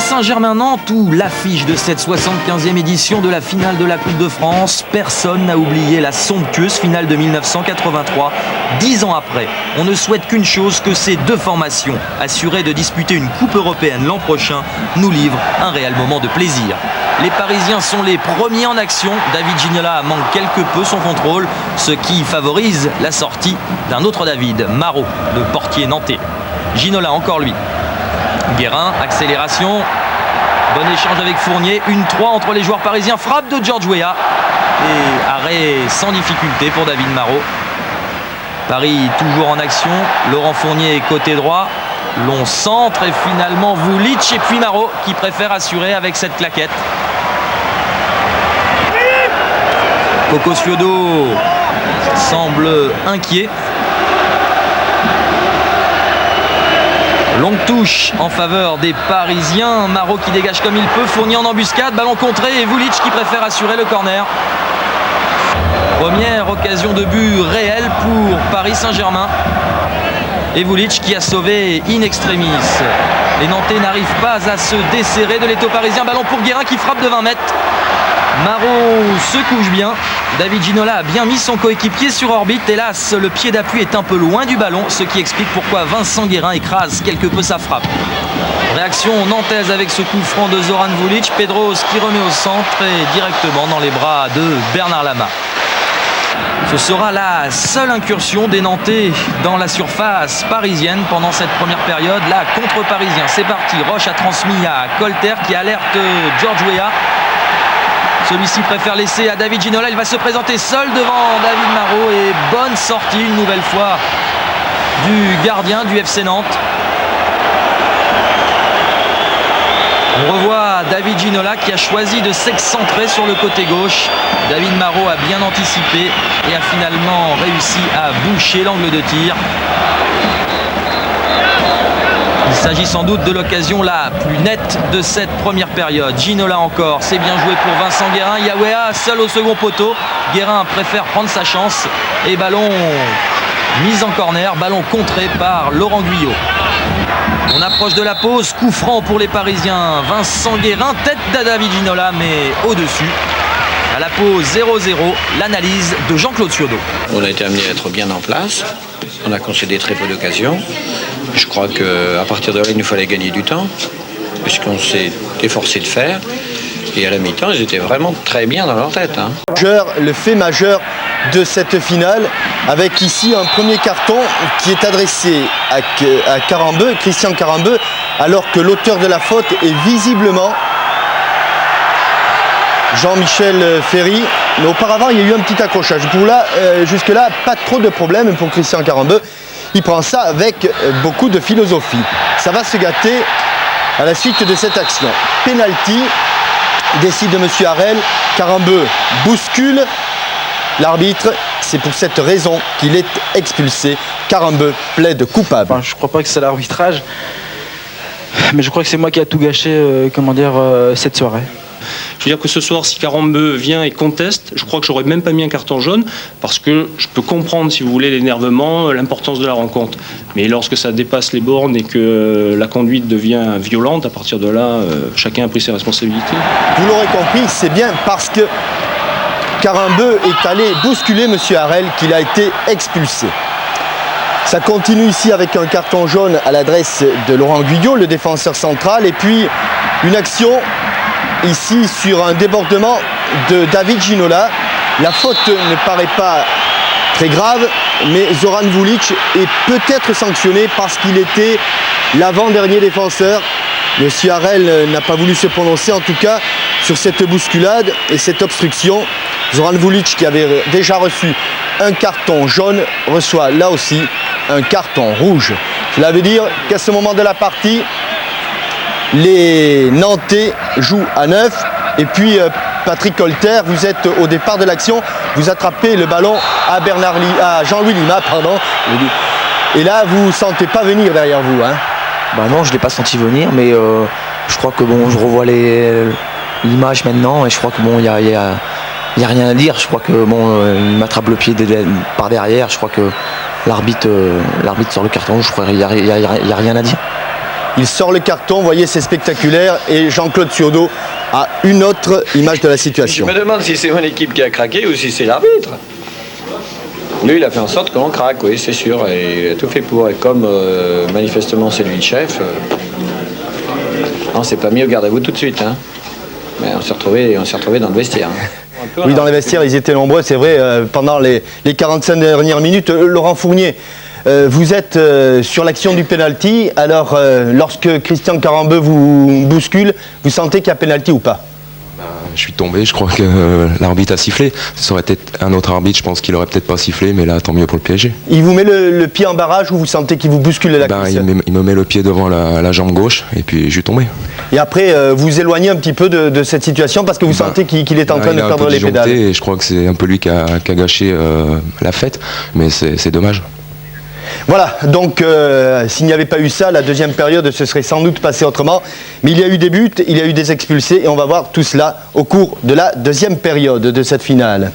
Saint-Germain-Nantes ou l'affiche de cette 75e édition de la finale de la Coupe de France. Personne n'a oublié la somptueuse finale de 1983. 10 ans après, on ne souhaite qu'une chose, que ces deux formations, assurées de disputer une Coupe européenne l'an prochain, nous livrent un réel moment de plaisir. Les Parisiens sont les premiers en action. David Ginola manque quelque peu son contrôle, ce qui favorise la sortie d'un autre David, Marot, le portier nantais. Ginola encore lui. Guérin, accélération, bon échange avec Fournier, 1-3 entre les joueurs parisiens, frappe de George Weah et arrêt sans difficulté pour David Marot. Paris toujours en action, Laurent Fournier côté droit, long centre et finalement Vulic et puis Marot qui préfère assurer avec cette claquette. Coco Ciodo semble inquiet. Longue touche en faveur des Parisiens. Marot qui dégage comme il peut. Fournier en embuscade. Ballon contré et Vulic qui préfère assurer le corner. Première occasion de but réelle pour Paris Saint-Germain. Et Vulic qui a sauvé in extremis. Les Nantais n'arrivent pas à se desserrer de l'étau parisien. Ballon pour Guérin qui frappe de 20 mètres. Marot se couche bien. David Ginola a bien mis son coéquipier sur orbite. Hélas, le pied d'appui est un peu loin du ballon, ce qui explique pourquoi Vincent Guérin écrase quelque peu sa frappe. Réaction nantaise avec ce coup franc de Zoran Vulic. Pedros qui remet au centre et directement dans les bras de Bernard Lama. Ce sera la seule incursion des Nantais dans la surface parisienne pendant cette première période. Là, contre parisien, c'est parti. Roche a transmis à Colter qui alerte George Weah. Celui-ci préfère laisser à David Ginola. Il va se présenter seul devant David Marot. Et bonne sortie une nouvelle fois du gardien du FC Nantes. On revoit David Ginola qui a choisi de s'excentrer sur le côté gauche. David Marot a bien anticipé et a finalement réussi à boucher l'angle de tir. Il s'agit sans doute de l'occasion la plus nette de cette première période. Ginola encore, c'est bien joué pour Vincent Guérin. Yawea seul au second poteau. Guérin préfère prendre sa chance. Et ballon mis en corner, ballon contré par Laurent Guyot. On approche de la pause, coup franc pour les Parisiens. Vincent Guérin, tête de David Ginola, mais au-dessus. À la pause 0-0, l'analyse de Jean-Claude Ciodo. On a été amené à être bien en place. On a concédé très peu d'occasions. Je crois qu'à partir de là, il nous fallait gagner du temps, puisqu'on s'est efforcé de faire. Et à la mi-temps, ils étaient vraiment très bien dans leur tête. Le fait majeur de cette finale, avec ici un premier carton qui est adressé à Karembeu, Christian Karembeu, alors que l'auteur de la faute est visiblement Jean-Michel Ferry. Mais auparavant, il y a eu un petit accrochage. Jusque-là, pas trop de problème pour Christian Karembeu. Il prend ça avec beaucoup de philosophie. Ça va se gâter à la suite de cette action. Penalty, décide de M. Harel. Karembeu bouscule l'arbitre. C'est pour cette raison qu'il est expulsé. Karembeu plaide coupable. Je ne crois pas que c'est l'arbitrage, mais je crois que c'est moi qui a tout gâché cette soirée. Je veux dire que ce soir, si Karembeu vient et conteste, je crois que j'aurais même pas mis un carton jaune, parce que je peux comprendre, si vous voulez, l'énervement, l'importance de la rencontre. Mais lorsque ça dépasse les bornes et que la conduite devient violente, à partir de là, chacun a pris ses responsabilités. Vous l'aurez compris, c'est bien parce que Karembeu est allé bousculer M. Harel qu'il a été expulsé. Ça continue ici avec un carton jaune à l'adresse de Laurent Guyot, le défenseur central, et puis une action ici sur un débordement de David Ginola. La faute ne paraît pas très grave, mais Zoran Vulic est peut-être sanctionné parce qu'il était l'avant-dernier défenseur. Monsieur Harel n'a pas voulu se prononcer en tout cas sur cette bousculade et cette obstruction. Zoran Vulic, qui avait déjà reçu un carton jaune, reçoit là aussi un carton rouge. Cela veut dire qu'à ce moment de la partie, les Nantais jouent à 9 et puis Patrick Colter, vous êtes au départ de l'action, vous attrapez le ballon à Jean-Louis Lima, et là vous ne sentez pas venir derrière vous. Non, je ne l'ai pas senti venir, mais je crois que je revois l'image maintenant et je crois que il y a rien à dire. Je crois que il m'attrape le pied par derrière. Je crois que l'arbitre sur le carton rouge, je crois qu'il n'y a rien à dire. Il sort le carton, vous voyez, c'est spectaculaire. Et Jean-Claude Suodo a une autre image de la situation. Je me demande si c'est mon équipe qui a craqué ou si c'est l'arbitre. Lui, il a fait en sorte qu'on craque, oui, c'est sûr. Et il a tout fait pour. Et comme manifestement c'est lui le chef, on s'est pas mis au garde à vous tout de suite. Hein. Mais on s'est retrouvé dans le vestiaire. Hein. Oui, dans les vestiaires, ils étaient nombreux, c'est vrai, pendant les 45 dernières minutes. Laurent Fournier, vous êtes sur l'action du pénalty. Alors, lorsque Christian Carambeu vous bouscule, vous sentez qu'il y a pénalty ou pas? Je suis tombé, je crois que l'arbitre a sifflé. Ça aurait été un autre arbitre, je pense qu'il aurait peut-être pas sifflé, mais là, tant mieux pour le PSG. Il vous met le pied en barrage ou vous sentez qu'il vous bouscule la cuisse? Il me met le pied devant la jambe gauche et puis je suis tombé. Et après, vous éloignez un petit peu de cette situation parce que vous sentez qu'il est en train de perdre les pédales. Et je crois que c'est un peu lui qui a gâché la fête, mais c'est dommage. Voilà, donc s'il n'y avait pas eu ça, la deuxième période se serait sans doute passée autrement. Mais il y a eu des buts, il y a eu des expulsés et on va voir tout cela au cours de la deuxième période de cette finale.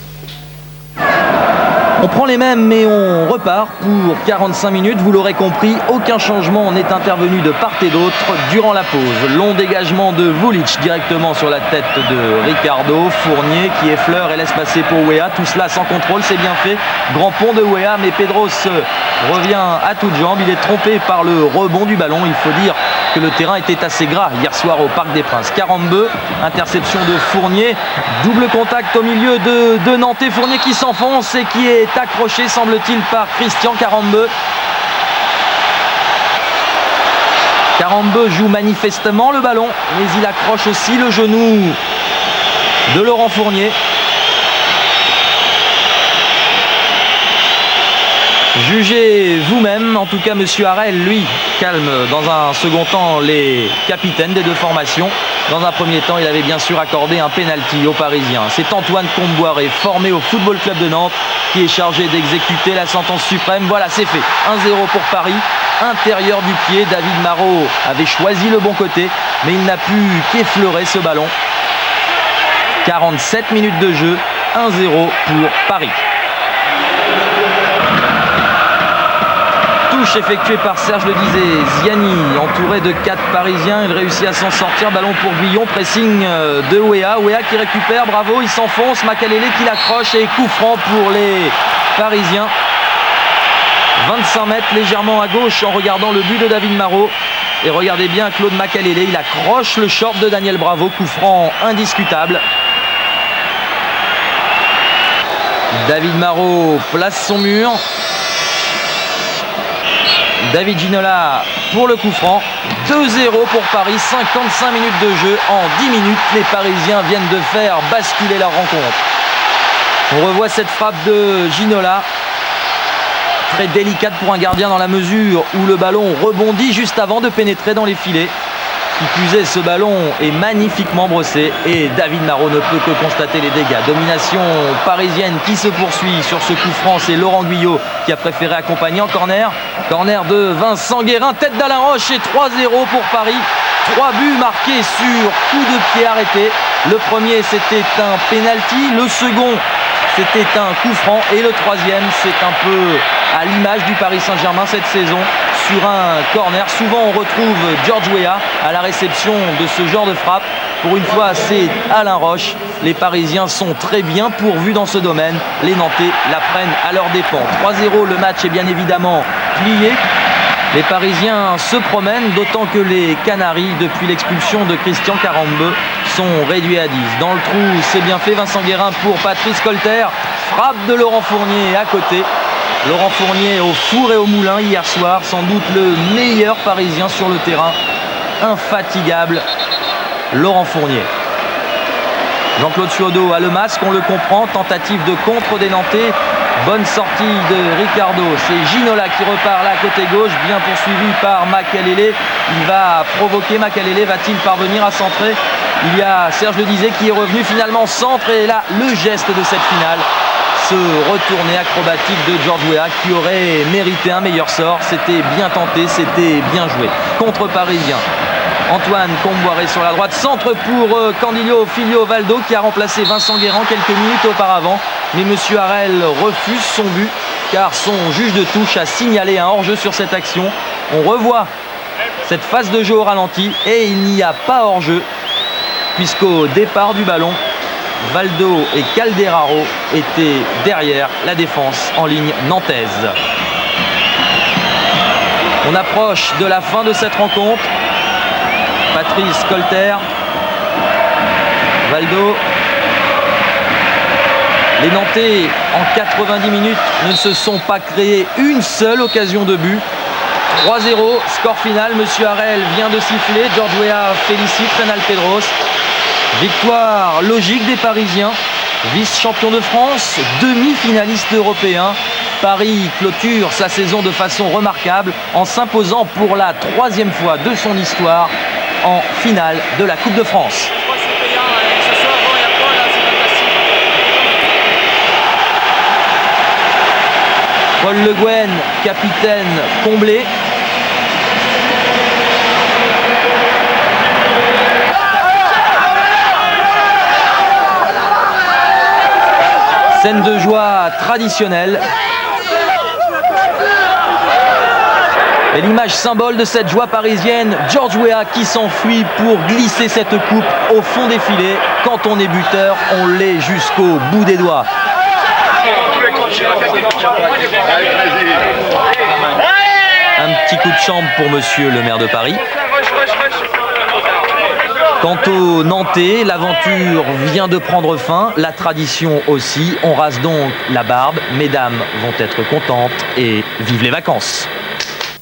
On prend les mêmes mais on repart pour 45 minutes. Vous l'aurez compris, aucun changement n'est intervenu de part et d'autre durant la pause. Long dégagement de Vulic directement sur la tête de Ricardo. Fournier qui effleure et laisse passer pour Weah. Tout cela sans contrôle, c'est bien fait. Grand pont de Weah, mais Pedros revient à toutes jambes. Il est trompé par le rebond du ballon. Il faut dire que le terrain était assez gras hier soir au Parc des Princes. Carambeu, interception de Fournier. Double contact au milieu de Nantais. Fournier qui s'enfonce et qui est accroché, semble-t-il, par Christian Carambeu. Carambeu joue manifestement le ballon, mais il accroche aussi le genou de Laurent Fournier. Jugez vous-même, en tout cas Monsieur Harel, lui, calme dans un second temps les capitaines des deux formations. Dans un premier temps, il avait bien sûr accordé un pénalty aux Parisiens. C'est Antoine Comboiré, formé au Football Club de Nantes, qui est chargé d'exécuter la sentence suprême. Voilà, c'est fait. 1-0 pour Paris. Intérieur du pied, David Marot avait choisi le bon côté, mais il n'a pu qu'effleurer ce ballon. 47 minutes de jeu, 1-0 pour Paris. Touche effectuée par Serge Le Disait. Ziani, entouré de 4 Parisiens, il réussit à s'en sortir. Ballon pour Guillon, pressing de Weah. Weah qui récupère, bravo, il s'enfonce. Makalele qui l'accroche et coup franc pour les Parisiens. 25 mètres légèrement à gauche en regardant le but de David Marot. Et regardez bien Claude Makalele, il accroche le short de Daniel Bravo. Coup franc indiscutable. David Marot place son mur. David Ginola pour le coup franc. 2-0 pour Paris, 55 minutes de jeu. En 10 minutes, les Parisiens viennent de faire basculer la rencontre. On revoit cette frappe de Ginola. Très délicate pour un gardien dans la mesure où le ballon rebondit juste avant de pénétrer dans les filets. Qui plus est, ce ballon est magnifiquement brossé et David Marot ne peut que constater les dégâts. Domination parisienne qui se poursuit sur ce coup franc. C'est Laurent Guyot qui a préféré accompagner en corner. Corner de Vincent Guérin, tête d'Alain Roche et 3-0 pour Paris. 3 buts marqués sur coup de pied arrêté. Le premier, c'était un penalty. Le second, c'était un coup franc. Et le troisième, c'est un peu à l'image du Paris Saint-Germain cette saison. Sur un corner, souvent on retrouve George Weah à la réception de ce genre de frappe. Pour une fois, c'est Alain Roche. Les Parisiens sont très bien pourvus dans ce domaine. Les Nantais la prennent à leur dépens. 3-0, le match est bien évidemment plié. Les Parisiens se promènent, d'autant que les Canaries, depuis l'expulsion de Christian Carambeu, sont réduits à 10. Dans le trou, c'est bien fait. Vincent Guérin pour Patrice Colter. Frappe de Laurent Fournier à côté. Laurent Fournier au four et au moulin hier soir, sans doute le meilleur Parisien sur le terrain. Infatigable, Laurent Fournier. Jean-Claude Suodo a le masque, on le comprend. Tentative de contre des Nantais. Bonne sortie de Ricardo. C'est Ginola qui repart là côté gauche, bien poursuivi par Makalele. Il va provoquer Makalele. Va-t-il parvenir à centrer? Il y a Serge Le Disait qui est revenu finalement centre. Et là, le geste de cette finale. Ce retourné acrobatique de George Weah qui aurait mérité un meilleur sort. C'était bien tenté, c'était bien joué. Contre parisien. Antoine Comboiré sur la droite. Centre pour Candillo Filio Valdo qui a remplacé Vincent Guérin quelques minutes auparavant. Mais M. Harel refuse son but car son juge de touche a signalé un hors-jeu sur cette action. On revoit cette phase de jeu au ralenti et il n'y a pas hors-jeu puisqu'au départ du ballon, Valdo et Calderaro étaient derrière la défense en ligne nantaise. On approche de la fin de cette rencontre. Patrice Colter, Valdo. Les Nantais, en 90 minutes, ne se sont pas créés une seule occasion de but. 3-0, score final. Monsieur Harel vient de siffler. George Weah félicite Reynald Pedros. Victoire logique des Parisiens. Vice-champion de France, demi-finaliste européen. Paris clôture sa saison de façon remarquable en s'imposant pour la 3e fois de son histoire en finale de la Coupe de France. Paul Le Guen, capitaine comblé. Scène de joie traditionnelle. Et l'image symbole de cette joie parisienne, George Weah qui s'enfuit pour glisser cette coupe au fond des filets. Quand on est buteur, on l'est jusqu'au bout des doigts. Un petit coup de chambre pour monsieur le maire de Paris. Quant aux Nantais, l'aventure vient de prendre fin, la tradition aussi. On rase donc la barbe, mesdames vont être contentes et vive les vacances.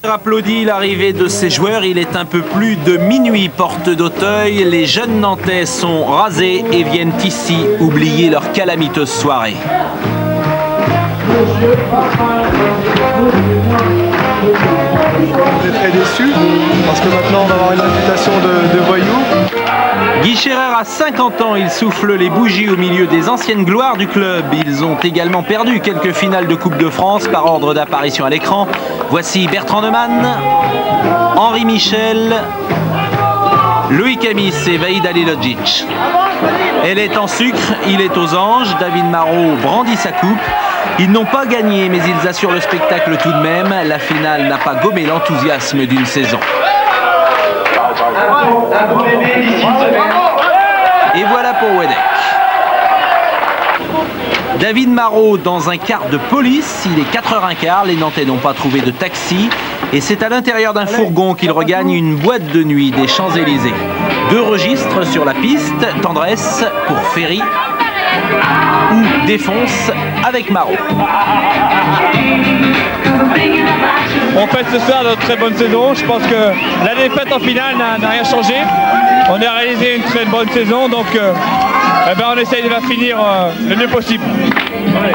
Applaudit l'arrivée de ces joueurs, il est un peu plus de minuit, porte d'Auteuil. Les jeunes Nantais sont rasés et viennent ici oublier leur calamiteuse soirée. On est très déçus parce que maintenant on va avoir une réputation de voyous. Guy Scherrer a 50 ans, il souffle les bougies au milieu des anciennes gloires du club. Ils ont également perdu quelques finales de Coupe de France par ordre d'apparition à l'écran. Voici Bertrand Neumann, Henri Michel, Louis Camis et Vaïd Halilhodžić. Elle est en sucre, il est aux anges. David Marot brandit sa coupe. Ils n'ont pas gagné, mais ils assurent le spectacle tout de même. La finale n'a pas gommé l'enthousiasme d'une saison. Et voilà pour Wedek. David Marot dans un quart de police, il est 4h15, les Nantais n'ont pas trouvé de taxi et c'est à l'intérieur d'un fourgon qu'il regagne une boîte de nuit des Champs-Élysées. 2 registres sur la piste, tendresse pour Ferry ou défonce avec Marot. On fête ce soir notre très bonne saison. Je pense que la défaite en finale n'a rien changé. On a réalisé une très bonne saison, donc on essaye de la finir le mieux possible. Allez.